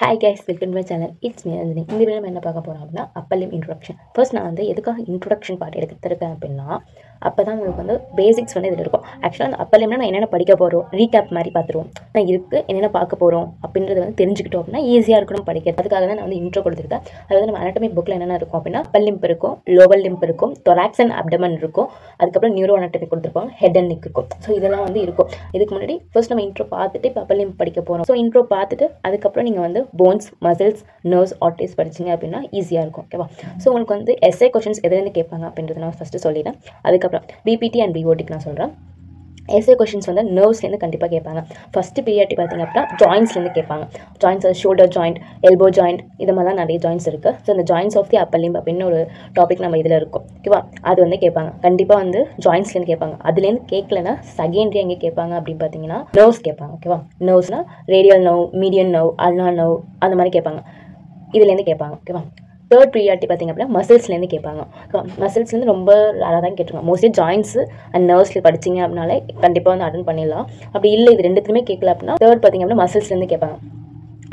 Hi guys, welcome to my channel. It's me Anjani. இந்த video நம்ம என்ன பார்க்க போறோம் அப்படின்னா அப்பர் லிம் இன்ட்ரோடக்ஷன். ஃபர்ஸ்ட் நான் வந்து எதுக்காக இன்ட்ரோடக்ஷன் பார்ட் எடுத்துருக்கேன் அப்படின்னா அப்பதான் உங்களுக்கு வந்து பேசிக்ஸ் வந்து இதில் இருக்கும். ஆக்சுவலாக அந்த அப்பர் லிம்னா நான் என்னென்ன படிக்க போகிறோம் ரீகேப் மாதிரி பார்த்துருவோம். நான் இருக்குது என்னென்ன பார்க்க போகிறோம் அப்படின்றத வந்து தெரிஞ்சுக்கிட்டோம் அப்படின்னா ஈஸியாக இருக்கணும் படிக்கிறது. அதுக்காக தான் நான் வந்து இன்ட்ரோ கொடுத்துருக்கேன். அதாவது நம்ம அனாட்டமி புக்கில் என்னென்ன இருக்கும் அப்படின்னா அப்பர் லிம்ப் இருக்கும், லோவர் லிம்ப் இருக்கும், தொராக்ஸ் அண்ட் அப்டமன் இருக்கும், அதுக்கப்புறம் நியூரோ அனாட்டமி கொடுத்துருப்பாங்க, ஹெட் அண்ட் நெக் இருக்கும். ஸோ இதெல்லாம் வந்து இருக்கும். இதுக்கு முன்னாடி ஃபர்ஸ்ட் நம்ம இன்ட்ரோ பார்த்துட்டு இப்போ அப்பர் லிம்ப் படிக்க போகிறோம். ஸோ இன்ட்ரோ பார்த்துட்டு அதுக்கப்புறம் நீங்கள் வந்து போன்ஸ், மசில்ஸ், நர்வ்ஸ், ஆர்டரிஸ் படிச்சிங்க அப்படின்னா ஈஸியாக இருக்கும். ஓகேவா? ஸோ உங்களுக்கு வந்து எஸ்ஏ கொஷின்ஸ் எதுலேருந்து கேட்பாங்க அப்படின்றத நான் ஃபஸ்ட்டு சொல்லிடுறேன். அதுக்கப்புறம் பிபிடி அண்ட் பிஓடிக்கு நான் சொல்கிறேன். எஸ்ஏ கொஷின்ஸ் வந்து நர்வ்ஸ்லேருந்து கண்டிப்பாக கேட்பாங்க. ஃபஸ்ட்டு பிரியாட்டி பார்த்திங்க அப்படின்னா ஜாயின்ஸ்லேருந்து கேட்பாங்க. Joints shoulder joint, elbow joint, இது மாதிரிலாம் நிறைய ஜாயின்ஸ் இருக்குது. ஸோ இந்த joints of the upper limb அப்படின்னு ஒரு டாபிக் நம்ம இதில் இருக்கும். ஓகேவா? அது வந்து கேட்பாங்க. கண்டிப்பாக வந்து ஜாயின்ஸ்லேருந்து கேட்பாங்க. அதுலேருந்து கேட்கலன்னா செகண்டரி எங்கே கேட்பாங்க அப்படின்னு பார்த்தீங்கன்னா நர்வ்ஸ் கேட்பாங்க. ஓகேவா? நர்வ்ஸ்னால் radial nerve, median nerve, அல்னா nerve அந்த மாதிரி கேட்பாங்க. இதுலேருந்து கேட்பாங்க. ஓகேவா? தேர்ட் ப்ரியாரிட்டி பார்த்திங்க அப்படின்னா மசில்ஸ்லேருந்து கேட்பாங்க. மசில்ஸ்லேருந்து ரொம்ப ரேராக தான் கேட்டிருக்காங்க. மோஸ்ட்லி ஜாயின்ஸு அண்ட் நர்வ்ஸில் படிச்சிங்க அப்படின்னாலே கண்டிப்பாக வந்து அட்டன் பண்ணிடலாம். அப்படி இல்லை இது ரெண்டுத்துலையுமே கேட்கல அப்படின்னா தேர்ட் பார்த்திங்க அப்படின்னா மசில்ஸ்லேருந்து கேட்பாங்க.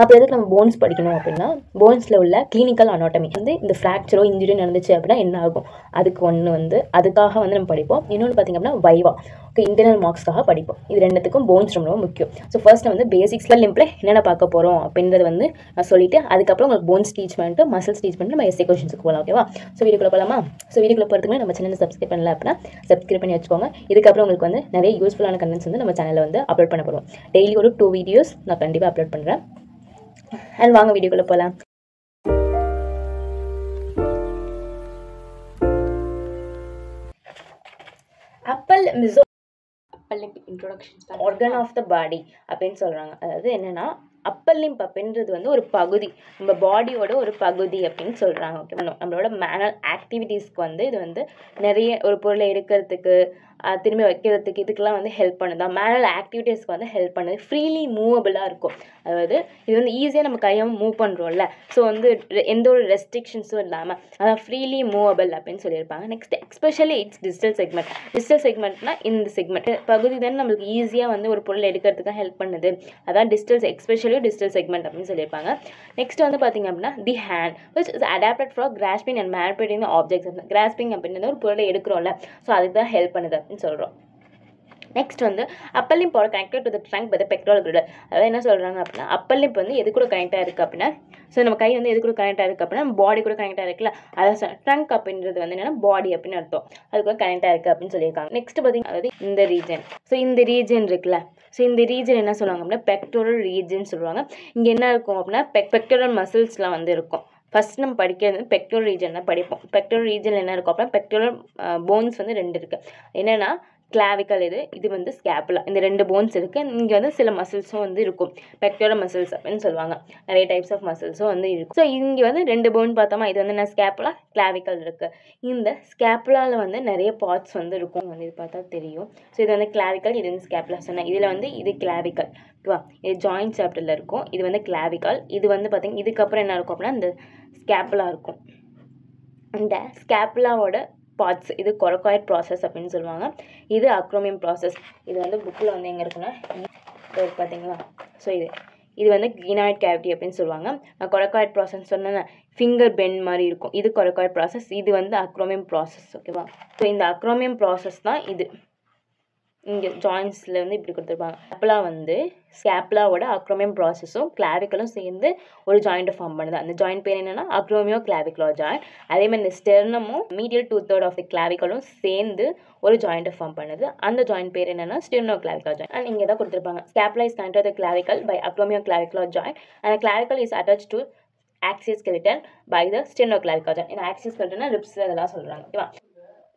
அப்போ எதுக்கு நம்ம போன்ஸ் படிக்கணும் அப்படின்னா போன்ஸில் உள்ள கிளினிக்கல் அனாட்டமி வந்து இந்த ஃப்ராக்சரோ இன்ஜுரி நடந்துச்சு அப்படின்னா என்ன ஆகும் அதுக்கு ஒன்று வந்து அதுக்காக வந்து நம்ம படிப்போம். இன்னொன்று பார்த்திங்க அப்படின்னா வைவா, ஓகே, இன்டர்னல் மார்க்ஸ்க்காக படிப்போம். இது ரெண்டுத்துக்கும் போன்ஸ் ரொம்ப முக்கியம். ஸோ ஃபர்ஸ்ட் வந்து பேசிக்ஸில் லிம்பில் என்னென்ன பார்க்க போகிறோம் அப்படின்றது வந்து நான் சொல்லிவிட்டு அதுக்கப்புறம் உங்களுக்கு போன்ஸ் டீச் பண்ணிட்டு மசில்ஸ் டீச் பண்ணிட்டு நம்ம எஸ்ஏ கொஷின்ஸுக்கு போகலாம். ஓகேவா? ஸோ வீடியோக்குள்ள போகலாமா? ஸோ வீடியோக்குள்ள போகிறதுக்கு நம்ம சேனலை சப்ஸ்கிரைப் பண்ணல அப்படின்னா சப்ஸ்கிரைப் பண்ணி வச்சுக்கோங்க. இதுக்கப்புறம் உங்களுக்கு வந்து நிறைய யூஸ்ஃபுல்லான கண்டென்ட்ஸ் வந்து நம்ம சேனலில் வந்து அப்லோட் பண்ண போகிறோம். டெய்லி ஒரு 2 வீடியோஸ் நான் கண்டிப்பாக அப்லோட் பண்ணுறேன். அண்ட் வாங்க வீடியோக்குள்ள போகலாம். Upper limb introduction organ of the body அப்படின்னு சொல்கிறாங்க. அதாவது என்னென்னா அப்பர் லிம்ப் அப்படின்றது வந்து ஒரு பகுதி, நம்ம பாடியோட ஒரு பகுதி அப்படின்னு சொல்கிறாங்க. ஓகே, நம்மளோட மேனுவல் ஆக்டிவிட்டீஸ்க்கு வந்து இது வந்து நிறைய ஒரு பொருளை எடுக்கிறதுக்கு திரும்பி வைக்கிறதுக்கு இதுக்கெல்லாம் வந்து ஹெல்ப் பண்ணுது. மேனுவல் ஆக்டிவிட்டீஸ்க்கு வந்து ஹெல்ப் பண்ணுது. ஃப்ரீலி மூவபிளாக இருக்கும். அதாவது இது வந்து ஈஸியாக நம்ம கையை மூவ் பண்ணுறோம்ல, ஸோ வந்து எந்த ஒரு ரெஸ்ட்ரிக்ஷன்ஸும் இல்லாமல் அதான் ஃப்ரீலி மூவபிள் அப்படின்னு சொல்லியிருப்பாங்க. Next especially it's digital segment. Digital செக்மெண்ட்னா இந்த செக்மெண்ட் பகுதி தானே நம்மளுக்கு ஈஸியாக வந்து ஒரு பொருள் எடுக்கிறதுக்கு ஹெல்ப் பண்ணுது. அதான் எஸ்பெஷலி டிஜிட்டல் செக்மெண்ட் அப்படின்னு சொல்லியிருப்பாங்க. நெக்ஸ்ட் வந்து பார்த்தீங்க அப்படின்னா the hand which is adapted for grasping and manipulating the objects. கிராஸ்பிங் அப்படின்றது ஒரு பொருளை எடுக்கிறோம்ல, ஸோ அதுக்கு தான் ஹெல்ப் பண்ணுது அப்படின்னு சொல்கிறோம். நெக்ஸ்ட் வந்து upper limb connected to the trunk by the pectoral girdle. அதாவது என்ன சொல்கிறாங்க அப்படின்னா அப்பர் லிம்ப் வந்து எது கூட கனெக்டாக இருக்குது அப்படின்னா ஸோ நம்ம கை வந்து எது கூட கனெக்டாக இருக்குது அப்படின்னா பாடி கூட கனெக்டாக இருக்குல்ல, அதான் ட்ரங்க் அப்படின்றது வந்து என்னென்னா பாடி அப்படின்னு அர்த்தம். அது கூட கனெக்டாக இருக்குது அப்படின்னு சொல்லியிருக்காங்க. நெக்ஸ்ட் பார்த்தீங்கன்னா அதாவது இந்த ரீஜன், ஸோ இந்த ரீஜன் இருக்குல்ல, ஸோ இந்த ரீஜன் என்ன சொல்லுவாங்க அப்படின்னா பெக்டோரல் ரீஜன் சொல்லுவாங்க. இங்கே என்ன இருக்கும் அப்படின்னா பெக்டோரல் மசில்ஸ்லாம் வந்து இருக்கும். ஃபஸ்ட் நம்ம படிக்கிறது பெக்டோரல் ரீஜன் தான் படிப்போம். பெக்டோரல் ரீஜன் என்ன இருக்கும் அப்படின்னா பெக்டோரல் போன்ஸ் வந்து 2 இருக்குது. என்னென்னா கிளாவிக்கல், இது வந்து ஸ்கேப்புலா, இந்த 2 போன்ஸ் இருக்குது. இங்கே வந்து சில மசில்ஸும் வந்து இருக்கும், பெக்டோரல் மசில்ஸ் அப்படின்னு சொல்லுவாங்க. நிறைய டைப்ஸ் ஆஃப் மசில்ஸும் வந்து இருக்கும். ஸோ இங்கே வந்து 2 போன் பார்த்தோமா, இது வந்து என்ன ஸ்கேப்புலா, கிளாவிக்கல் இருக்குது. இந்த ஸ்கேப்புலாவில் வந்து நிறைய பார்ட்ஸ் வந்து இருக்கும், வந்து இது பார்த்தா தெரியும். ஸோ இது வந்து கிளாவிக்கல், இது வந்து ஸ்கேப்புலா சொன்னேன். இதில் வந்து இது கிளாவிக்கல். ஓகேவா? இது ஜாயிண்ட் சாப்டரில் இருக்கும். இது வந்து கிளாவிக்கல். இது வந்து பார்த்தீங்கன்னா இதுக்கப்புறம் என்ன இருக்கும் அப்படின்னா இந்த ஸ்கேப்புலா இருக்கும். இந்த ஸ்கேப்புலாவோட பார்ட்ஸ் இது கொரகாய்ட் ப்ராசஸ் அப்படின்னு சொல்லுவாங்க. இது அக்ரோமியம் ப்ராசஸ். இது வந்து புக்கில் வந்து எங்கே இருக்குன்னா பார்த்தீங்களா, ஸோ இது வந்து கினாய்ட் கேவிட்டி அப்படின்னு சொல்லுவாங்க. கொரகாய்ட் ப்ராசஸ் சொன்னேன், ஃபிங்கர் பெண்ட் மாதிரி இருக்கும். இது கொரகாய்ட் ப்ராசஸ். இது வந்து அக்ரோமியம் ப்ராசஸ். ஓகேவா? ஸோ இந்த அக்ரோமியம் ப்ராசஸ் தான் இது. இங்கே ஜாயின்ஸில் வந்து இப்படி கொடுத்துருப்பாங்க. ஸ்கேப்புலா வந்து ஸ்கேப்புலாவோட அக்ரோமியம் ப்ராசஸும் கிளாவிக்கலும் சேர்ந்து ஒரு ஜாயிண்ட்டை ஃபார்ம் பண்ணுது. அந்த ஜாயிண்ட் பேர் என்னென்னா அக்ரோமியோ கிளாவிகுலர் ஜாயிண்ட். அதேமாதிரி இந்த ஸ்டெர்னமும் மீடியல் 2/3 ஆஃப் தி கிளாவிக்கலும் சேர்ந்து ஒரு ஜாயிண்ட்டை ஃபார்ம் பண்ணுது. அந்த ஜாயிண்ட் பேர் என்னென்னா ஸ்டெர்னோ கிளாவிகுலர் ஜாயிண்ட். அண்ட் இங்கே தான் கொடுத்துருப்பாங்க scapula is connected to clavicle by acromioclavicular joint and clavicle is attach to axial skeleton by the sternoclavicular joint. இந்த ஆக்சியல் ஸ்கெலிட்டன்னா ரிப்ஸ் இதெல்லாம் சொல்கிறாங்க. ஓகேவா?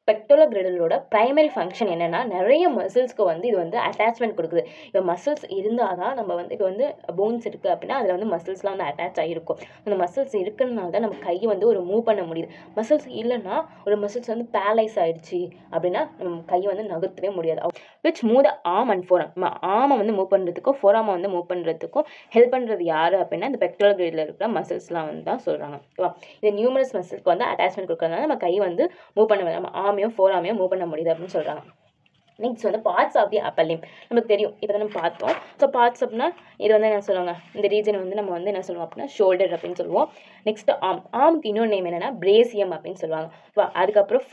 பெக்டோரல் கிரிடலோட ப்ரைமரி ஃபங்க்ஷன் என்னென்னா நிறைய மசில்ஸ்க்கு வந்து இது வந்து அட்டாச்மெண்ட் கொடுக்குது. இப்போ மசில்ஸ் இருந்தால் தான் நம்ம வந்து இப்போ வந்து போன்ஸ் இருக்குது அப்படின்னா அதில் வந்து மசில்ஸ்லாம் வந்து அட்டாச் ஆகிருக்கும். அந்த மசில்ஸ் இருக்கிறதுனால தான் நம்ம கையை வந்து ஒரு மூவ் பண்ண முடியுது. மசில்ஸ் இல்லைன்னா ஒரு மசில்ஸ் வந்து பேரலைஸ் ஆகிடுச்சு அப்படின்னா நம்ம கையை வந்து நகர்த்தவே முடியாது. Which move the arm and forearm. நம்ம ஆர்மை வந்து மூவ் பண்ணுறதுக்கும் ஃபோராமை வந்து மூவ் பண்ணுறதுக்கும் ஹெல்ப் பண்ணுறது யார் அப்படின்னா இந்த பெக்டோரல் கிரிடில் இருக்கிற மசில்ஸ்லாம் வந்து தான் சொல்கிறாங்க. ஓகேவா? இந்த நியூமரஸ் மசில்ஸ்க்கு வந்து அட்டாச்மெண்ட் கொடுக்கறதுனால நம்ம கை வந்து மூவ் பண்ண முடியாது, நம்ம ஆர்மையும் ஃபோராமையும் மூவ் பண்ண முடியுது அப்படின்னு சொல்கிறாங்க. நெக்ஸ்ட் வந்து parts of the upper limb நமக்கு தெரியும் இப்போ தான் நம்ம பார்த்தோம். ஸோ பார்ட்ஸ் அப்படின்னா இது வந்து என்ன சொல்லுவாங்க, இந்த ரீஜன் வந்து நம்ம வந்து என்ன சொல்லுவோம் அப்படின்னா ஷோல்டர் அப்படின்னு சொல்லுவோம். நெக்ஸ்ட் ஆர்முக்கு இன்னொரு நேம் என்னன்னா பிரேசியம் அப்படின்னு சொல்லுவாங்க. அதுக்கப்புறம்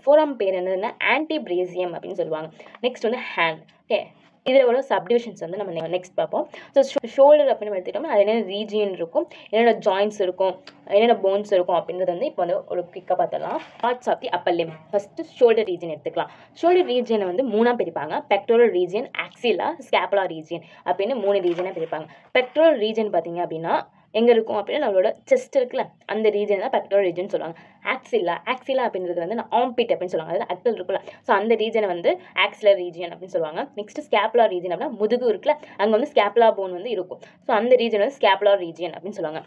ஃபோராம் பேர் என்னதுன்னா ஆன்டி பிரேசியம் அப்படின்னு சொல்லுவாங்க. நெக்ஸ்ட் வந்து ஹேண்ட். ஓகே, இதில் ஒரு சப்டிவிஷன்ஸ் வந்து நம்ம நெக்ஸ்ட் பார்ப்போம். ஸோ ஷோல்டர் அப்படின்னு எடுத்துக்கிட்டோம்னா அது என்னென்ன ரீஜியன் இருக்கும், என்னென்ன ஜாயின்ஸ் இருக்கும், என்னென்ன போன்ஸ் இருக்கும் அப்படின்றது வந்து இப்போ வந்து ஒரு குயிக்காக பார்த்துடலாம். Parts of the upper limb. First shoulder region எடுத்துக்கலாம். ஷோல்டர் ரீஜனை வந்து 3ஆக பிரிப்பாங்க. Pectoral region, axilla, scapula region அப்படின்னு 3 ரீஜனாக பிரிப்பாங்க. பெக்டோரல் ரீஜன் பார்த்தீங்க அப்படின்னா எங்கே இருக்கும் அப்படின்னா நம்மளோட செஸ்ட் இருக்குல்ல அந்த ரீஜன் தான் பெக்டோரல் ரீஜன் சொல்லுவாங்க. ஆக்சிலா அப்படின்றது வந்து ஆம்பிட் அப்படின்னு சொல்லுவாங்க. அதாவது அக்கல் இருக்குல்ல, ஸோ அந்த ரீஜனை வந்து ஆக்சிலர் ரீஜன் அப்படின்னு சொல்லுவாங்க. நெக்ஸ்ட் ஸ்கேப்புலா ரீஜன் அப்படின்னா முதுகு இருக்குல்ல, அங்கே வந்து ஸ்கேப்புலா போன் வந்து இருக்கும். ஸோ அந்த ரீஜன் வந்து ஸ்கேப்புலா ரீஜன் அப்படின்னு சொல்லுவாங்க.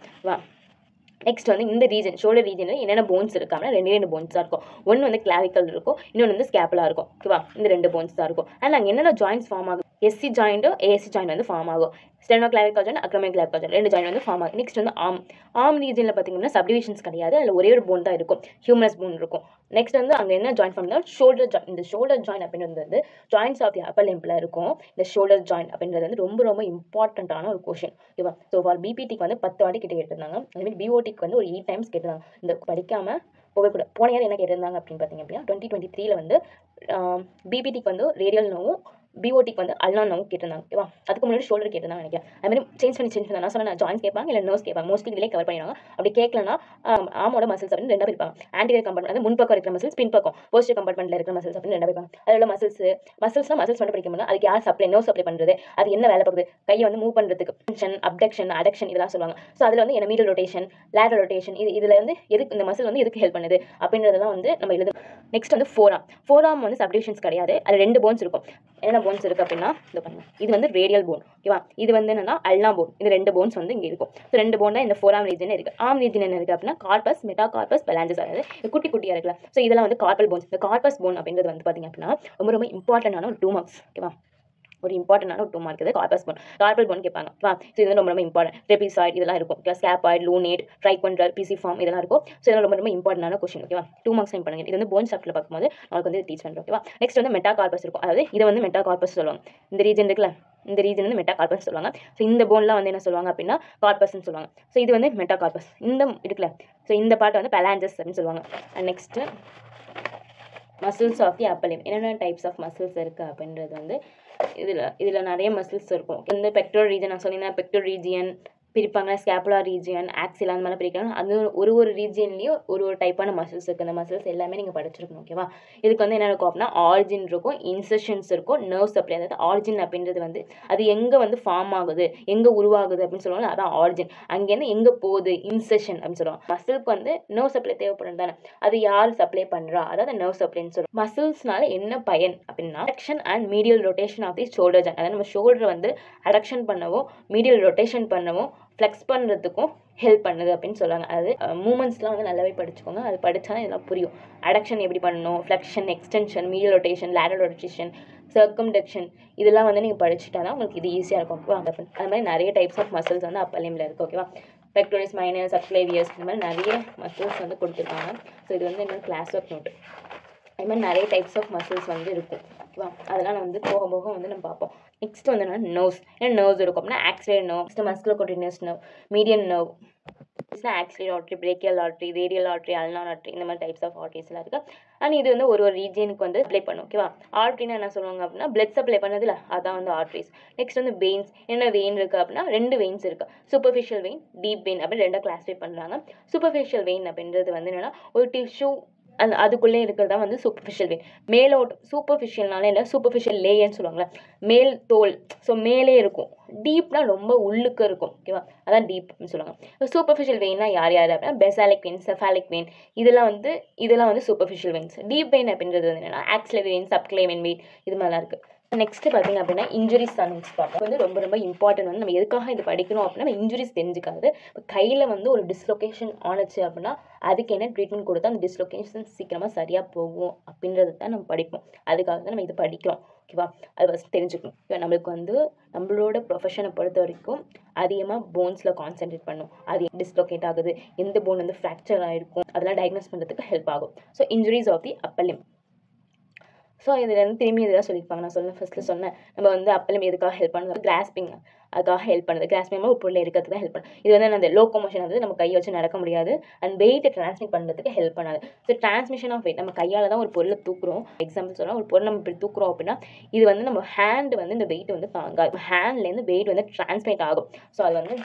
நெக்ஸ்ட் வந்து இந்த ரீஜன் ஷோல்டர் ரீஜனில் என்னென்ன போன்ஸ் இருக்கு அப்படின்னா ரெண்டு போன்ஸ் தான் இருக்கும். ஒன்று வந்து கிளாவிக்கல் இருக்கும், இன்னொன்று வந்து ஸ்கேப்புலா இருக்கும். ஓகேவா, இந்த 2 போன்ஸ் தான் இருக்கும். அண்ட் அங்கே என்னென்ன ஜாயின்ஸ் ஃபார்ம் ஆகும், எஸ்சி ஜாயிண்ட்டோ ஏஎஸ்சி ஜாயிண்ட் வந்து ஃபார்ம் ஆகும். Sternoclavicular joint, acromioclavicular joint 2 joint வந்து ஃபார்ம் ஆகும். நெக்ஸ்ட் வந்து ஆர்ம் ரீஜனில் பார்த்தீங்கன்னா சப்டிவிஷன்ஸ் கிடையாது, அதில் ஒரே ஒரு போன் தான் இருக்கும், ஹியூமரஸ் போன் இருக்கும். நெக்ஸ்ட் வந்து அங்கே என்ன ஜாயின் ஃபார்ம் தான் ஷோல்டர் ஜாயின். இந்த ஷோல்டர் ஜாயின் அப்படின்றது வந்து ஜாயின்ஸ் ஆஃப் தி அப்பர் லிம்பில் இருக்கும். இந்த ஷோல்டர் ஜாயின் அப்படின்றது வந்து ரொம்ப இம்பார்ட்டண்ட்டான ஒரு கொஷின். ஓகேவா, ஸோ ஃபார் பிபிடிக்கு வந்து 10 வாட்டி கிட்ட கேட்டிருந்தாங்க. அதுமாதிரி பிஓடிக்கு வந்து ஒரு 8 டைம்ஸ் கேட்டிருந்தாங்க. இந்த படிக்காமல் போகக்கூடாது. போன இயர் என்ன கேட்டிருந்தாங்க அப்படின்னு பார்த்தீங்க அப்படின்னா 2023 வந்து பிபிடிக்கு வந்து ரேடியல் நோவும் பிஓடிக்கு வந்து அல்னா நோவும் கேட்டிருந்தாங்க. ஓகேவா, அதுக்கு முன்னாடி ஷோல்டர் கேட்டிருந்தாங்க நினைக்கிறேன். அதுமாதிரி சேஞ்ச் பண்ணி நான் சொன்ன ஜாயின்ஸ் கேட்பாங்க இல்லை நர்வ்ஸ் கேட்பாங்க. மோஸ்ட்லி இதிலே கவர் பண்ணிடுவாங்க. அப்படி கேட்கலன்னா ஆமோட மசில்ஸ் அப்படின்னு 2 இருப்பாங்க. ஆன்டீரியர் கம்பார்ட்மெண்ட் வந்து முன்பக்கம் இருக்கிற மசில்ஸ், பின்பக்கம் போஸ்டர் கம்பார்ட்மெண்ட்ல இருக்கிற மசில்ஸ் அப்படின்னு 2 இருப்பாங்க. அதில் மசில்ஸ்லாம் மசில்ஸ் மட்டும் படிக்க முடியும். அதுக்கு யார் சப்ளை நர்வ் சப்ளை பண்ணுறது, அது என்ன வேலை பார்க்குது, கையை வந்து மூவ் பண்ணுறதுக்கு அப்டக்ஷன் அடக்ஷன் இதெல்லாம் சொல்லுவாங்க. ஸோ அதில் வந்து என்ன மீடியல் ரொட்டேஷன், லேட்டரல் ரொட்டேஷன், இதில் வந்து எதுக்கு இந்த மசில் வந்து எதுக்கு ஹெல்ப் பண்ணுது அப்படின்றதெல்லாம் வந்து நம்ம எழுது. நெக்ஸ்ட் வந்து ஃபோராம் வந்து சப்டிவிஷன்ஸ் கிடையாது, அது 2 போன்ஸ் இருக்கும். என்ன போன்ஸ் இருக்குது அப்படின்னா இது வந்து ரேடியல் போன். ஓகேவா, இது வந்து என்னன்னா அல்னா போன். இது 2 போன்ஸ் வந்து இங்கே இருக்கும். ஸோ 2 போன் தான் இந்த ஃபோராம் ரீஜன் இருக்குது. ஆர்ம் ரீஜன் என்ன இருக்குது அப்படின்னா கார்பஸ், மெட்டாகார்பஸ், பலாஞ்சஸ், அதாவது குட்டியாக இருக்குல்ல. ஸோ இதெல்லாம் வந்து கார்பல் போன்ஸ். இந்த கார்பஸ் போன் அப்படின்றது வந்து பார்த்தீங்க அப்படின்னா ரொம்ப இம்பார்ட்டண்டான ஒரு 2 மார்க்ஸ். ஓகேவா, ஒரு இம்பார்ட்டன்டான ஒரு 2 மார்க் இருக்குது. கார்பல் போன் கேட்பாங்க. ஸோ இது வந்து ரொம்ப இம்பார்ட்டன்ட். ட்ரெபிசாய்டு இதெல்லாம் இருக்கும். ஸ்கேப்பாய்டு, லூனேட், ட்ரைகோண்டல், பிசிஃபார்ம் இதெல்லாம் இருக்கும். ஸோ இதெல்லாம் ரொம்ப இம்பார்ட்டன்டான கொஸ்டின். ஓகேவா, 2 மார்க்ஸ் டைம் பண்ணுங்க. இது வந்து போன் சாப்டர்ல பார்க்கும்போது நமக்கு வந்து டீச் பண்ணுறோம். ஓகேவா, நெக்ஸ்ட் வந்து மெட்டாகார்பஸ் இருக்கும். அதாவது இதை வந்து மெட்டாகார்பஸ் சொல்லுவாங்க. இந்த ரீஜன் இருக்குல்ல, இந்த ரீஜன் வந்து மெட்டாகார்பஸ் சொல்லுவாங்க. ஸோ இந்த போன்லாம் வந்து என்ன சொல்லுவாங்க அப்படின்னா கார்பஸ்ன்னு சொல்லுவாங்க. ஸோ இது வந்து மெட்டாகார்பஸ். இந்த இருக்குல்ல, ஸோ இந்த பார்ட் வந்து பலாஞ்சஸ் அப்படின்னு சொல்லுவாங்க. And next muscles of the upper limb. என்னென்ன டைப்ஸ் ஆஃப் மசில்ஸ் இருக்குது அப்படின்றது வந்து இதில் நிறைய மசில்ஸ் இருக்கும். இந்த பெக்டோரல் ரீஜன் நான் சொன்னீங்கன்னா பெக்டோரல் ரீஜியன் பிரிப்பாங்க, ஸ்கேப்புலா ரீஜியன், ஆக்சிலா அந்த மாதிரி பிரிக்கிறாங்க. அது ஒரு ரீஜியன்லேயும் ஒரு டைப்பான மசில்ஸ் இருக்குது. அந்த மசில்ஸ் எல்லாமே நீங்கள் படிச்சிருக்கணும். ஓகேவா, இதுக்கு வந்து என்ன இருக்கும் அப்படின்னா ஆரிஜின் இருக்கும், இன்செஷன்ஸ் இருக்கும், நர்வ் சப்ளை. அதாவது ஆரிஜின் அப்படின்றது வந்து அது எங்கே வந்து ஃபார்ம் ஆகுது, எங்கே உருவாகுது அப்படின்னு சொல்லுவாங்க, அதான் ஆரிஜின். அங்கேருந்து எங்கே போகுது இன்செஷன் அப்படின்னு சொல்லுவாங்க. மசிலுக்கு வந்து நர்வ் சப்ளை தேவைப்படும் தானே, அது யார் சப்ளை பண்ணுறா, அதாவது நர்வ் சப்ளைன்னு சொல்லுவோம். மசில்ஸ்னால என்ன பயன் அப்படின்னா adduction and medial rotation of the shoulder joint. அதாவது நம்ம ஷோல்டர் வந்து அடக்ஷன் பண்ணவும் மீடியல் ரொட்டேஷன் பண்ணவும் ஃப்ளெக்ஸ் பண்ணுறதுக்கும் ஹெல்ப் பண்ணுது அப்படின்னு சொல்லுவாங்க. அதாவது மூமெண்ட்ஸ்லாம் வந்து நல்லாவே படிச்சுக்கோங்க. அது படித்தா இதெல்லாம் புரியும். அடக்ஷன் எப்படி பண்ணணும், flexion, extension, medial rotation, lateral rotation, circumduction இதெல்லாம் வந்து நீங்கள் படிச்சுட்டா தான் உங்களுக்கு இது ஈஸியாக இருக்கும். ஓகேவா, அது மாதிரி நிறைய டைப்ஸ் ஆஃப் மசில்ஸ் வந்து அப்பர் லிம்ப்ல இருக்குது. ஓகேவா, பெக்டோரிஸ் மைனர், சப்க்ளேவியஸ் இந்த மாதிரி நிறைய மசில்ஸ் வந்து கொடுத்துருக்காங்க. ஸோ இது வந்து இன்னும் கிளாஸ் ஒர்க் நோட்டு. அது மாதிரி நிறைய டைப்ஸ் ஆஃப் மசில்ஸ் வந்து இருக்கும். ஓகேவா, அதெல்லாம் வந்து போக வந்து நம்ம பார்ப்போம். நெக்ஸ்ட் வந்து என்னன்னா நர்வ்ஸ். ஏன்னா நர்வ்ஸ் இருக்கும் அப்படின்னா axillary nerve, next musculocutaneous nerve, median nerve, axillary artery, brachial artery, radial artery, ulnar artery இந்த மாதிரி டைப்ஸ் ஆஃப் ஆர்ட்ரிஸ்லாம் இருக்குது. அண்ட் இது வந்து ஒரு ரீஜனுக்கு வந்து சப்ளை பண்ணும். ஓகேவா, ஆர்ட்ரின்னு என்ன சொல்லுவாங்க அப்படின்னா பிளட் சப்ளை பண்ணதில்ல, அதான் வந்து ஆர்ட்ரிஸ். நெக்ஸ்ட் வந்து வெயின்ஸ். என்ன வெயின் இருக்குது அப்படின்னா 2 வெயின்ஸ் இருக்குது. சூப்பர்ஃபிஷியல் வெயின், டீப் வெயின் அப்படின்னு 2 கிளாஸிஃபை பண்ணுறாங்க. சூப்பர்ஃபிஷியல் வெயின் அப்படின்றது வந்து என்னன்னா ஒரு டிஷ்யூ அதுக்குள்ளே இருக்கிறது தான் வந்து சூப்பர்ஃபிஷியல் வெயின். மேலோட்டம் சூப்பர்ஃபிஷியல்னாலே இல்லை, சூப்பர்ஃபிஷியல் லேயர்னு சொல்லுவாங்களே, மேல் தோல். ஸோ மேலே இருக்கும். டீப்னா ரொம்ப உள்ளுக்கு இருக்கும். ஓகேவா, அதான் டீப் அப்படின்னு சொல்லுவாங்க. சூப்பர்ஃபிஷியல் வெயின்னா யார் அப்படின்னா பெசாலிக் வெயின், செஃபாலிக் வெயின் இதெல்லாம் வந்து சூப்பர்ஃபிஷியல் வெயின்ஸ். டீப் வெயின் அப்படின்றது வந்து என்னன்னா ஆக்சிலரி வெயின், சப்க்ளேவியன் வெயின் இது மாதிரிலாம் இருக்குது. நெக்ஸ்ட் பார்த்தீங்க அப்படின்னா இன்ஜுரிஸ் தான் நெக்ஸ்ட் பார்ப்போம். வந்து ரொம்ப இம்பார்ட்டன்ட் வந்து நம்ம எதுக்காக இது படிக்கணும் அப்படின்னா நம்ம இன்ஜுரிஸ் தெரிஞ்சுக்காது. இப்போ கையில் வந்து ஒரு டிஸ்லொகேஷன் ஆனச்சு அப்படின்னா அதுக்கு என்ன ட்ரீட்மெண்ட் கொடுத்தா அந்த டிஸ்லொகேஷன் சீக்கிரமாக சரியாக போகும் அப்படின்றது தான் நம்ம படிப்போம். அதுக்காக தான் நம்ம இது படிக்கிறோம். ஓகேவா, அது ஃபஸ்ட் தெரிஞ்சுக்கணும். இப்போ நம்மளுக்கு வந்து நம்மளோட ப்ரொஃபஷனை பொறுத்த வரைக்கும் அதிகமாக போன்ஸில் கான்சென்ட்ரேட் பண்ணும். அது டிஸ்லொகேட் ஆகுது, எந்த போன் வந்து ஃப்ராக்சர் ஆகிருக்கும் அதெல்லாம் டயக்னோஸ் பண்ணுறதுக்கு ஹெல்ப் ஆகும். So injuries of the upper limb. So இதில் வந்து திரும்பி இதெல்லாம் சொல்லியிருப்பாங்க. நான் ஃபஸ்ட்டில் சொன்னேன் நம்ம வந்து அப்பெல்லாம் எதுக்காக ஹெல்ப் பண்ணுறது, கிராஸ்பிங் அதுக்காக ஹெல்ப் பண்ணுது. கிராஸ்பிங் ஒரு பொருளை இருக்கிறதுக்கு தான் ஹெல்ப் பண்ணுது. இது வந்து அந்த லோகோமோஷன் வந்து நம்ம கையை வச்சு நடக்க முடியாது அண்ட் வெயிட்டை ட்ரான்ஸ்மிட் பண்ணுறதுக்கு ஹெல்ப் பண்ணாது. ஸோ ட்ரான்ஸ்மிஷன் ஆஃப் வெயிட் நம்ம கையால் தான் ஒரு பொருளை தூக்குறோம். எக்ஸாம்பிள் சொல்கிறோம், ஒரு பொருள் நம்ம இப்படி தூக்குறோம் அப்படின்னா இது வந்து நம்ம ஹேண்ட் வந்து இந்த வெயிட் வந்து தாங்காது. ஹேண்ட்லேருந்து வெயிட் வந்து ட்ரான்ஸ்மிட் ஆகும். ஸோ அது வந்து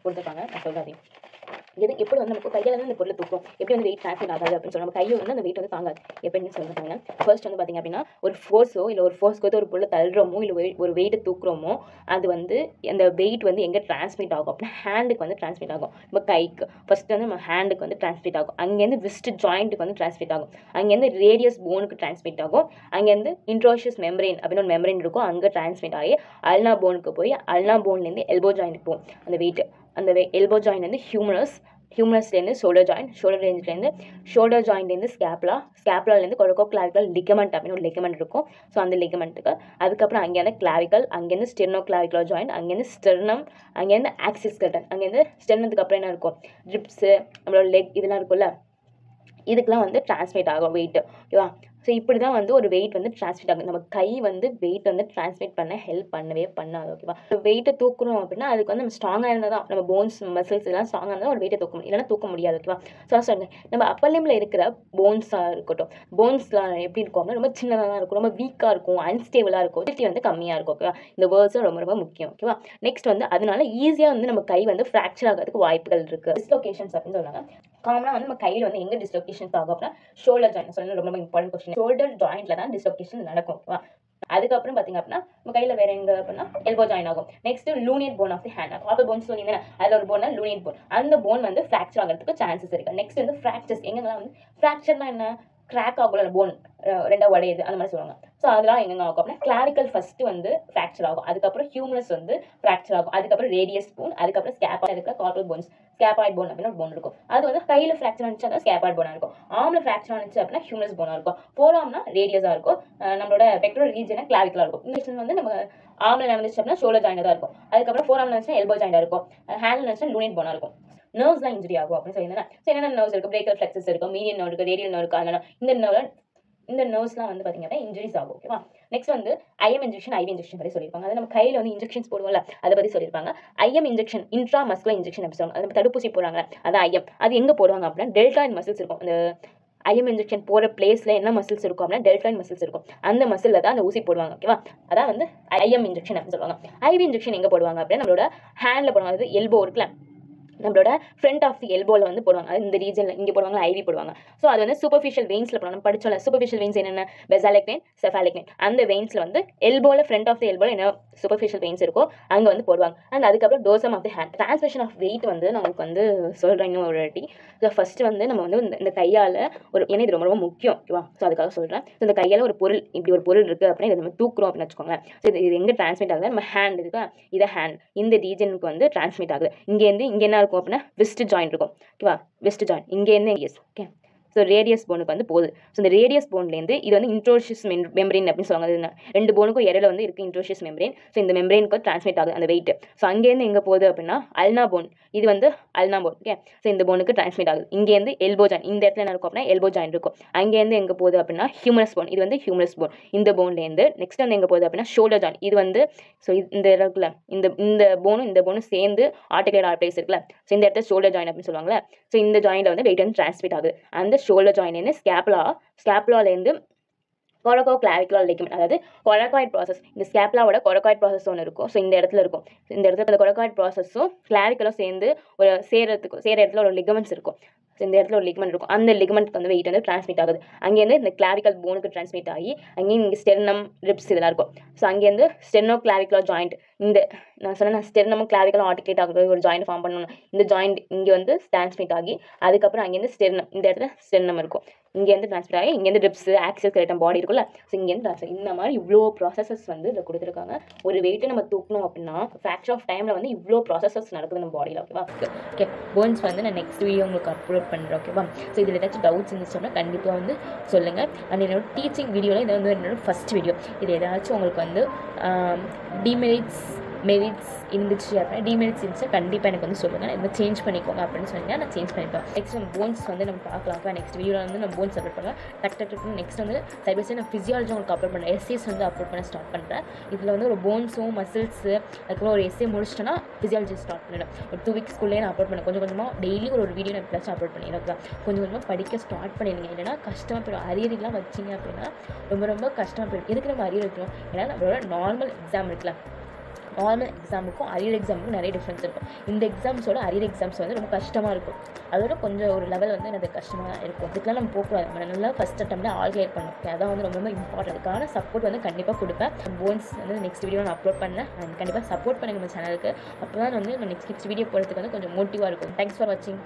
கொடுத்துருக்காங்க. நான் சொல்கிறேன் எப்படி வந்து நமக்கு கையில் வந்து இந்த பொருளை தூக்கும், எப்படி வந்து வெயிட் ட்ரான்ஸ்மிட் ஆகாது அப்படின்னு சொல்லி நம்ம கையை வந்து அந்த வெயிட் வந்து தாங்காது. எப்படின்னு சொல்லிட்டாங்க. ஃபர்ஸ்ட் வந்து பார்த்திங்க அப்படின்னா ஒரு ஃபோர்ஸோ இல்லை ஒரு ஃபோர்ஸ்க்கு வந்து ஒரு பொருளை தள்ளுறோமோ இல்லை ஒரு வெயிட்டை தூக்குறோமோ அது வந்து அந்த வெயிட் வந்து எங்கே ட்ரான்ஸ்மிட் ஆகும் அப்படின்னா ஹேண்டுக்கு வந்து ட்ரான்ஸ்மிட் ஆகும். நம்ம கைக்கு ஃபர்ஸ்ட் வந்து நம்ம ஹேண்டுக்கு வந்து ட்ரான்ஸ்மிட் ஆகும். அங்கேருந்து விஸ்ட் ஜாயிண்ட்டுக்கு வந்து ட்ரான்ஸ்மிட் ஆகும். அங்கேருந்து ரேடியஸ் போனுக்கு ட்ரான்ஸ்மிட் ஆகும். அங்கேருந்து இன்ட்ரோஷியஸ் மெம்பரேன் அப்படின்னு ஒரு மெம்பரேன் இருக்கும், அங்கே ட்ரான்ஸ்மிட் ஆகி அல்னா போனுக்கு போய் அல்னா போன்லேருந்து எல்போ ஜாயிண்ட்டுக்கு போகும் அந்த வெயிட். அந்த எல்போ ஜாயிண்ட் வந்து ஹியூமரஸ்லேருந்து ஷோல்டர் ரேஞ்ச்லேருந்து ஷோல்டர் ஜாயின்ட்லேருந்து ஸ்கேப்லாலேருந்து கொரகோக்ளாவிக்கல் லிகமெண்ட் அப்படின்னு ஒரு லிகமெண்ட் இருக்கும். ஸோ அந்த லிகமெண்ட்டுக்கு அதுக்கப்புறம் அங்கேருந்து கிளாவிக்கல், அங்கேருந்து ஸ்டெர்னோக்ளாவிக்கல் ஜாயிண்ட், அங்கேருந்து ஸ்டெர்னம், அங்கேருந்து ஆக்சிஸ் ஸ்கெல்டன், அங்கேருந்து ஸ்டெர்னத்துக்கு அப்புறம் என்ன இருக்கும் ரிப்ஸு, நம்மளோட லெக் இதெல்லாம் இருக்கும்ல, இதுக்கெலாம் வந்து ட்ரான்ஸ்மிட் ஆகும் வெயிட். ஓகேவா? ஸோ இப்படி தான் வந்து ஒரு வெயிட் வந்து ட்ரான்ஸ்மிட் ஆகும். நம்ம கை வந்து வெயிட் வந்து ட்ரான்ஸ்மிட் பண்ண ஹெல்ப் பண்ணவே பண்ணாது. ஓகேவா? வெயிட்டை தூக்குறோம் அப்படின்னா அதுக்கு வந்து நம்ம ஸ்ட்ராங்காக இருந்தால் தான் நம்ம போன்ஸ் மசில்ஸ் எல்லாம் ஸ்ட்ராங்காக இருந்தால் ஒரு வெயிட்டை தூக்க முடியும், இல்லைன்னா தூக்க முடியாது. ஓகேவா? ஸோ சொல்லுங்கள் நம்ம அப்பர் லிம்பில் இருக்கிற போன்ஸாக இருக்கட்டும், போன்ஸ்லாம் எப்படி இருக்கும் அப்படின்னா ரொம்ப சின்னதாக தான் இருக்கும், ரொம்ப வீக்காக இருக்கும், அன்ஸ்டேபிளாக இருக்கும், குவாலிட்டி வந்து கம்மியாக இருக்கும். ஓகேவா? இந்த வேர்ட்ஸும் ரொம்ப ரொம்ப முக்கியம். ஓகேவா? நெக்ஸ்ட் வந்து அதனால ஈஸியாக வந்து நம்ம கை வந்து ஃப்ராக்சர் ஆகிறதுக்கு வாய்ப்புகள் இருக்குது. டிஸ்லோகேஷன்ஸ் அப்படின்னு சொல்லுவாங்க. காமனாக வந்து நம்ம கையில் வந்து எங்கே டிஸ்லோகேஷன்ஸ் ஆகும் அப்படின்னா ஷோல்டர் ஜாயிண்ட். சொல்லணும் ரொம்ப இம்பார்ட்டன்ட் கொஸ்டின். ஷோல்டர் ஜாயிண்ட்ல தான் டிஸ்லோகேஷன் நடக்கும். ஓகேவா? அதுக்கப்புறம் பார்த்தீங்க அப்படின்னா நம்ம கையில் வேற எங்கே அப்படின்னா எல்போ ஜாயின் ஆகும். Next lunate bone of the hand. Upper bone சொல்லிங்கன்னா அதில் ஒரு போன் லூனியட் போன். அந்த போன் வந்து ஃப்ராக்சர் ஆகிறதுக்கு சான்சஸ் இருக்கு. நெக்ஸ்ட் வந்து ஃப்ராக்சர்ஸ் எங்கெல்லாம் வந்து ஃப்ராக்சர்னா என்ன, கிராக் ஆகல போன் ரெண்டா உடையுது அந்த மாதிரி சொல்லுவாங்க. ஸோ அதெல்லாம் எங்கெங்க ஆகும் அப்படின்னா கிளாவிக்கல் ஃபர்ஸ்ட் வந்து ஃப்ராக்சர் ஆகும், அதுக்கப்புறம் ஹியூமரஸ் வந்து ஃப்ராக்சர் ஆகும், அதுக்கப்புறம் ரேடியஸ் போன், அதுக்கப்புறம் ஸ்கேப்பாய்டு இருக்கிற கார்பல் போன்ஸ், ஸ்கேப்பாய்டு போன் அப்படின்னு ஒரு போன் இருக்கும். அது வந்து கையில் ஃப்ராக்சர் ஆனிச்சு அதான் ஸ்கேப்பாய்டு போனா இருக்கும். ஆம்ல ஃப்ராக்சர் ஆனிச்சு அப்படின்னா ஹியூமரஸ் போனா இருக்கும். போராம்னா ரேடியஸாக இருக்கும். நம்மளோட பெக்டோரல் ரீஜனை கிளாவிக்கலாக இருக்கும். இந்த வந்து நம்ம ஆம்ல நடந்துச்சு அப்படின்னா ஷோல்டர் ஜாயிண்ட் தான் இருக்கும். அதுக்கப்புறம் ஃபோராம்ல இருந்துச்சுன்னா எல்போ ஜாயிண்டா இருக்கும். ஹேண்ட்ல இருந்துச்சுன்னா லூனிட் போனா இருக்கும். நர்வ்ஸ்லாம் இன்ஜுரி ஆகும் அப்படின்னு சொல்லியிருந்தேன். ஸோ என்னென்ன நர்வ்ஸ் இருக்குது, பிரேக்கல் ஃப்ளெக்ஸஸ் இருக்கும், மீடியன் நர்வ் இருக்குது, ரேடியல் நர்வ் இருக்குது. அதனால இந்த நர்வ்ஸ்லாம் வந்து பார்த்தீங்கன்னா இன்ஜுரிஸ் ஆகும். ஓகேவா? நெக்ஸ்ட் வந்து ஐஎம் இன்ஜெக்ஷன், ஐவி இன்ஜெக்ஷன் பற்றி சொல்லியிருப்பாங்க. அது நம்ம கையில் வந்து இன்ஜெக்ஷன்ஸ் போடுவோம்ல அதை பற்றி சொல்லியிருப்பாங்க. IM injection intramuscular injection அப்படி சொல்லுவாங்க. அது தடுப்பூசி போடுறாங்க அது ஐஎம். அது எங்கே போடுவாங்க அப்படின்னா டெல்டாய்ட் மசில்ஸ் இருக்கும். அந்த ஐஎம் இன்ஜெக்ஷன் போகிற பிளேஸில் என்ன மசில்ஸ் இருக்கும் அப்படின்னா டெல்டாய்ட் மசில்ஸ் இருக்கும். அந்த மசிலில் தான் அந்த ஊசி போடுவாங்க. ஓகேவா? அதான் வந்து ஐஎம் இன்ஜெக்ஷன் அப்படின்னு சொல்லுவாங்க. ஐவி இன்ஜெக்ஷன் எங்கே போடுவாங்க அப்படின்னா நம்மளோட ஹேண்டில் போடுவாங்க. அது எல்போ இருக்குல்ல, நம்மளோட ஃப்ரண்ட் ஆஃப் தி எல்போவில் வந்து போடுவாங்க. அது இந்த ரீஜனில் இங்கே போடுவாங்க, ஐவி போடுவாங்க. ஸோ அது வந்து சூப்பர்ஃபிஷியல் வெயின்ஸில் போடுவாங்க. நம்ம படிச்சோம்ல சூப்பர்ஃபிஷியல் வெயின்ஸ் என்னென்ன, பெசாலிக் வெயின், செஃபாலிக் வெயின். அந்த வெயின்ஸில் வந்து எல்போவில் ஃப்ரண்ட் ஆஃப் தி எல்போவில் என்ன சூப்பர்ஃபிஷியல் வெயின்ஸ் இருக்கோ அங்கே வந்து போடுவாங்க. அண்ட் அதுக்கப்புறம் dorsum of the hand. Transmission of weight வந்து நமக்கு வந்து சொல்கிறேன் இன்னும் ஒரு வாட்டி. ஸோ ஃபஸ்ட்டு வந்து நம்ம வந்து இந்த கையால் ஒரு ஏன்னா இது ரொம்ப ரொம்ப முக்கியம். ஓகேவா? ஸோ அதுக்காக சொல்கிறேன். ஸோ இந்த கையால் ஒரு பொருள் இப்படி ஒரு பொருள் இருக்குது அப்படின்னா இதை நம்ம தூக்குறோம் அப்படின்னு வச்சுக்கோங்களேன். ஸோ இது எங்கே ட்ரான்ஸ்மிட் ஆகுது, நம்ம ஹேண்ட் இருக்கா, இதை ஹேண்ட் இந்த ரீஜனுக்கு வந்து ட்ரான்ஸ்மிட் ஆகுது. இங்கேருந்து இங்கே என்ன இருக்கும் அப்படின்னா விஸ்ட் ஜாயிண்ட் இருக்கும். ஓகேவா? வெஸ்ட் ஜாயிண்ட் இங்கேருந்து எஸ். ஓகே, ஸோ ரேடியஸ் போனுக்கு வந்து போகுது. ஸோ இந்த ரேடியஸ் போன்லேருந்து இது வந்து இன்ட்ரோஷியஸ் மெம்பரேன் அப்படின்னு சொல்லுவாங்க. ரெண்டு போனுக்கும் இடையில வந்து இருக்குது இன்ட்ரோஷியஸ் மெம்பரேன். ஸோ இந்த மெம்பரேனுக்கு ட்ரான்ஸ்மிட் ஆகுது அந்த வெயிட். ஸோ அங்கேருந்து எங்கே போகுது அப்படின்னா அல்னா போன். இது வந்து அல்னா போன். ஓகே, ஸோ இந்த போனுக்கு ட்ரான்ஸ்மிட் ஆகுது. இங்கேருந்து எல்போ ஜாயின், இந்த இடத்துல என்ன இருக்கும் அப்படின்னா எல்போ ஜாயின் இருக்கும். அங்கேருந்து எங்கே போகுது அப்படின்னா ஹியூமரஸ் போன். இது வந்து ஹியூமரஸ் போன். இந்த போன்லேருந்து நெக்ஸ்ட் வந்து எங்கே போகுது அப்படின்னா ஷோல்டர் ஜாயின். இது வந்து ஸோ இந்த இருக்குல்ல, இந்த போனும் சேர்ந்து ஆர்டிகுலேட் ஆர்டரிஸ் இருக்குல்ல, ஸோ இந்த இடத்துல ஷோல்டர் ஜாயின் அப்படின்னு சொல்லுவாங்கல்ல. ஸோ இந்த ஜாயின்ல வந்து வெயிட் வந்து ட்ரான்ஸ்மிட் ஆகுது. அந்த ஷோல்டர் ஜாயின்லேருந்து ஸ்கேப்புலாலேருந்து கொரகோக்ளாவிகுலர் லிகமெண்ட், அதாவது கொரகாய்ட் ப்ராசஸ். இந்த ஸ்கேப்லாவோட கொரகாய்ட் ப்ராசஸ் ஒன்று இருக்கும். ஸோ இந்த இடத்துல இருக்கும். இந்த இடத்துல அந்த கொரகாய்ட் ப்ராசஸும் கிளாவிக்கலும் சேர்ந்து ஒரு சேர இடத்துல ஒரு லிகமெண்ட்ஸ் இருக்கும். ஸோ இந்த இடத்துல ஒரு லிகமெண்ட் இருக்கும். அந்த லிகமெண்ட்க்கு வந்து வெயிட் வந்து ட்ரான்ஸ்மிட் ஆகுது. அங்கேருந்து இந்த கிளாவிக்கல் போனுக்கு ட்ரான்ஸ்மிட் ஆகி அங்கேயும் இங்கே ஸ்டெர்னம், ரிப்ஸ் இதெல்லாம் இருக்கும். ஸோ அங்கேருந்து ஸ்டெர்னோ கிளாவிகுலர் ஜாயிண்ட், இந்த நான் சொன்னேன் ஸ்டெர்னமும் கிளாவிக்கலும் ஆர்டிகுலேட் ஆகுறது ஒரு ஜாயிண்ட் ஃபார்ம் பண்ணணும். இந்த ஜாயிண்ட் இங்கே வந்து ட்ரான்ஸ்மிட் ஆகி அதுக்கப்புறம் அங்கேருந்து ஸ்டெர்னம், இந்த இடத்துல ஸ்டெர்னம் இருக்கும். இங்கேருந்து ட்ரான்ஸ்மிட் ஆகி இங்கேருந்து ரிப்ஸ், ஆக்சிஸ் ஸ்கெலட்டன் பாடி இருக்குல்ல, ஸோ இங்கேருந்து ட்ரான்ஸ்ஃபர். இந்த மாதிரி இவ்வளோ ப்ராசஸஸ் வந்து இதில் கொடுத்துருக்காங்க. ஒரு வெயிட்டை நம்ம தூக்கணும் அப்படின்னா ஃப்ராக்சர் ஆஃப் டைமில் வந்து இவ்வளோ ப்ராசஸஸ் நடக்குது நம்ம பாடியில். ஓகேவா? ஓகே, போன்ஸ் வந்து நான் நெக்ஸ்ட் வீடியோ உங்களுக்கு அப்லோட் பண்ணுறேன். ஓகேவா? ஸோ இதில் ஏதாச்சும் டவுட்ஸ் இருந்துச்சுன்னா கண்டிப்பாக வந்து சொல்லுங்கள். அண்ட் என்னோட டீச்சிங் வீடியோவில் இது வந்து என்னோட ஃபஸ்ட் வீடியோ. இது ஏதாச்சும் உங்களுக்கு வந்து டிமெரிட்ஸ் மெரிட்ஸ் இருந்துச்சு அப்படின்னா டிமெரிட்ஸ் இருந்துச்சு கண்டிப்பாக எனக்கு வந்து சொல்லுங்கள். இதை சேஞ்ச் பண்ணிக்கோங்க அப்படின்னு சொன்னீங்கன்னா நான் சேஞ்ச் பண்ணிப்பேன். நெக்ஸ்ட் நம்ம போன்ஸ் வந்து நம்ம பார்க்கலாம்ப்பா. நெக்ஸ்ட் வீடியோவில் வந்து நம்ம போன்ஸ் அப்லோட் பண்ணுவேன். டக்கு நெக்ஸ்ட் வந்து சைபர்ஸே நான் ஃபிசியாலஜி உங்களுக்கு அப்லோட் பண்ணுறேன். எஸ்ஏஸ் வந்து அப்லோட் பண்ண ஸ்டார்ட் பண்ணுறேன். இதில் வந்து ஒரு போன்ஸும் மசில்ஸு அதுக்கப்புறம் ஒரு எஸ்ஏ முடிச்சிட்டேன்னா ஃபிசியாலஜி ஸ்டார்ட் பண்ணிவிடும். ஒரு 2 வீக்ஸ்க்குள்ளேயே நான் அப்லோட் பண்ணேன். கொஞ்சம் கொஞ்சமாக டெய்லி ஒரு வீடியோ நான் எப்படியாச்சும் அப்லோட் பண்ணிடுறேன். கொஞ்சம் கொஞ்சமாக படிக்க ஸ்டார்ட் பண்ணிடுங்க. இல்லைன்னா கஷ்டமாக போயிடும். அரியர்லாம் வச்சிங்க அப்படின்னா ரொம்ப கஷ்டமாக போயிடும். எதுக்கு நம்ம அரியர் வைக்கணும்? ஏன்னா நம்மளோட நார்மல் எக்ஸாம் இருக்குல்ல, நார்மல் எக்ஸாமுக்கும் அரியர் எக்ஸாமுக்கும் நிறைய டிஃப்ரென்ஸ் இருக்கும். இந்த எக்ஸாம்ஸோட அரியர் எக்ஸாம்ஸ் வந்து ரொம்ப கஷ்டமாக இருக்கும். அதோட கொஞ்சம் ஒரு லெவல் வந்து எனக்கு கஷ்டமாக இருக்கும். இதுக்கெல்லாம் நம்ம போகக்கூடாது. நம்ம நல்லா ஃபஸ்ட் அட்டம்ப்ட்ல ஆல் கிளியர் பண்ணணும். அதான் வந்து ரொம்ப இம்பார்ட்டன்ட். அதுக்கான சப்போர்ட் வந்து கண்டிப்பாக கொடுப்பேன். போன்ஸ் வந்து நெக்ஸ்ட் வீடியோ நான் அப்லோட் பண்ணேன். கண்டிப்பாக சப்போர்ட் பண்ணுங்கள் நம்ம சேனலுக்கு. அப்போ தான் வந்து நெக்ஸ்ட் வீடியோ போகிறதுக்கு வந்து கொஞ்சம் மோட்டிவாக இருக்கும். தேங்க்ஸ் ஃபார் வாட்சிங்.